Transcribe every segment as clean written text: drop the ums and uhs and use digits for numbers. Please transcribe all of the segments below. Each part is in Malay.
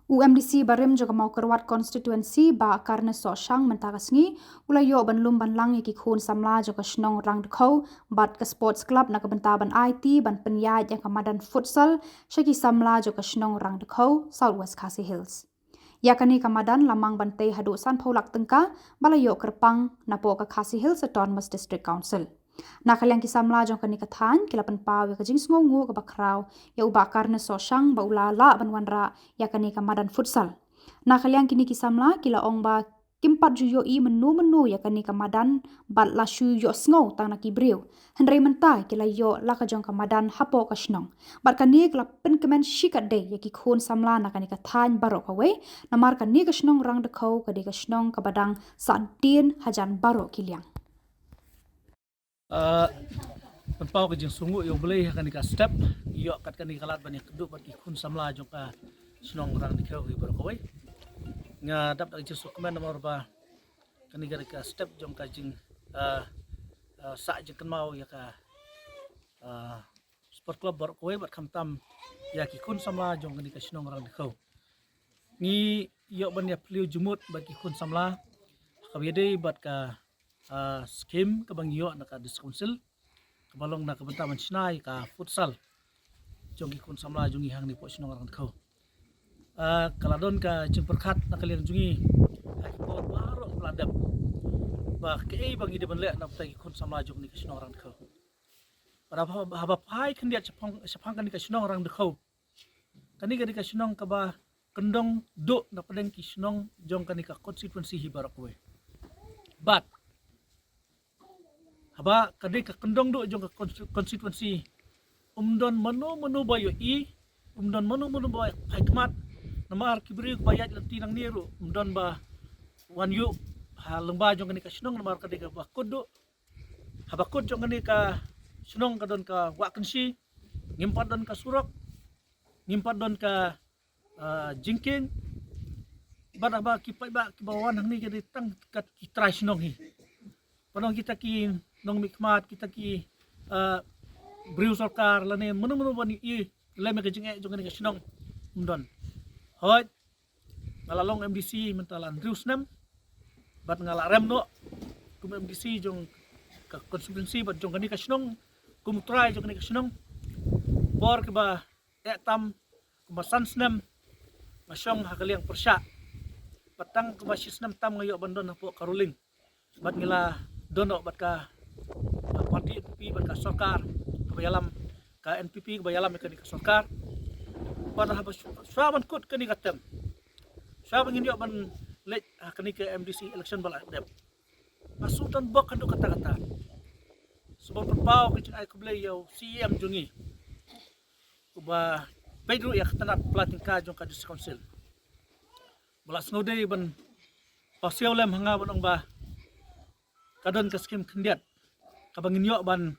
UMDC barim juga mau kerwat constituency ba karna so shang mentagasngi ulayo banlum banlang yaki khun samla juga shnong rang dekau bat ke sports club na kebentaban IT ban penyaj yang kamadan futsal syaki samla juga shnong rang dekau Southwest Khasi Hills. Yakani kamadan lamang bantai hadusan paulak tengka balayo kerpang napo ke Khasi Hills Autonomous District Council. Nakaliang kisamla jong kani kathan kilapan paw ya kajing sngongu ka bakraw ya uba karna sosyang ba ulala banwanra ya kani kamadan futsal. Nakaliang kini kisamla kila ong ba kimpat juyo I menu ya kani kamadan bat lasu yo sngo tang nakibriu. Henry mentai kila yo laka jong kamadan hapo kasnong. Bat kani kila pen kemen shikat day ya ki khun samla nakani kathan barok kawe namar kani kasnong rang dekau kadi kasnong kabadang sadin hajan barok kiliang. Penpau ke jeng sungu yo boleh akan dika step yo kat kan dikalat banyak keduk bagi kun samla jong ka senong orang dikau di berkawai nga dap dak jesu komen nomor ba kan dika step jong ka jeng sa jeng kan mau ya ka sport club berkawai bat kamtam ya ki kun samla jong kan dika senong orang dikau ni yo ban ya pliu jumut bagi kun samla kabiyade bat ka skim kabang yo na ka diskonsel kabalong na kabentaman sinai ka futsal jongi kun samla jongi hang ni po sinong orang kau kaladon ka jeng perkat na kalian jongi aki po baro peladap ba kei bang ide ban le na tai kun samla jongi ka sinong orang kau pada haba pai kan dia sepang kan ka sinong orang kau kani ka ka sinong ka ba kendong do na padang ki sinong jong kan ka constituency hibarak we but haba kadai ka kendong do jong ka constituency umdon manu bayo I umdon manu bayo hikmat namar kibri bayat lanti nang niru umdon ba wanyu ha lengba jong ka sinong namar kadai ka bakod do haba kod jong ka sinong kadon ka wakensi ngimpat don ka surok ngimpat don ka jingking ba kipai ba kibawan hang ni kadai tang kat kitrai sinong hi panong kita ki nong mikmat kita ki briu sarkar lane menu bani I leme ke jenge jong ka sinong umdon hoy ngalalong MDC mentalan riusnem bat ngala rem no kum MDC jong ka konstituensi bat jong ka sinong kum try jong ka sinong bor ke ba etam kum sansnem masyong hakaliang persya patang kum sisnem tam ngayo bandon po karuling bat ngila dono bat ka parti NPP bat ka sarkar kabayalam ka NPP kabayalam ka sarkar pada habas swaban kut kani katem swaban nginyo ban let kani ka MDC election bala dem masutan bok kadu kata-kata sebab perpau ke ay kublay yaw CM jungi kuba Pedro ya tanat plating ka jong ka district council bala snode ban pasiawlem hanga banong ba kadon ka skim kendiat kabangin yo ban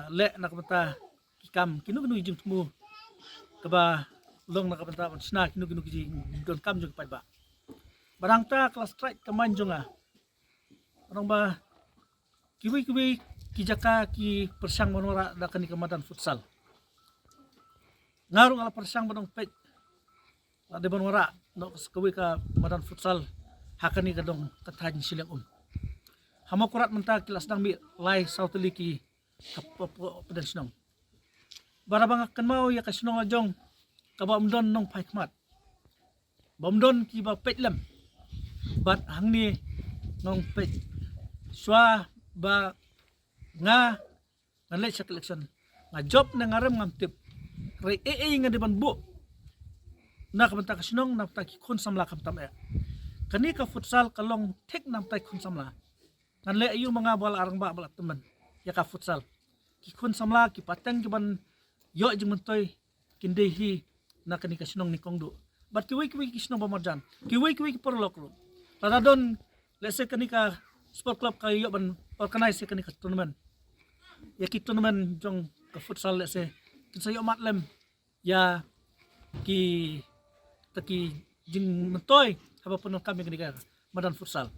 le na kabata kikam kinu ijing tumu kaba long na kabata ban sna kinu ijing don kam jong pai ba barang ta kelas strike kaman jonga orang ba kiwi kijaka ki persang monora da kani kamadan futsal ngarung ala persang banong pet de bonora no kawi ka madan futsal hakani kadong kathan silang hama kurat menta kilas dang mi lai sauteliki pedan sinong barabang akan mau ya kasinong ajong kaba umdon nong paikmat bomdon ki ba petlem bat hangni nong pet swa ba nga ngalai sak election nga job na ngarem ngamtip re nga di ban bu na kabanta kasinong na taki kun samla kamtam kani ka futsal kalong tek nam tay kun samla nanle ayu mga bala arang ba bala teman ya ka futsal ki kun samla ki pateng ki ban yo jeng mentoy kindehi na kani kasinong ni kongdu bat kiwi kisinong bamarjan kiwi porlok ro tadadon lese kani ka sport club ka yo ban organize kani ka tournament ya ki tournament jong ka futsal lese kinsa yo matlem ya ki taki jeng mentoy haba punon kami kani ka madan futsal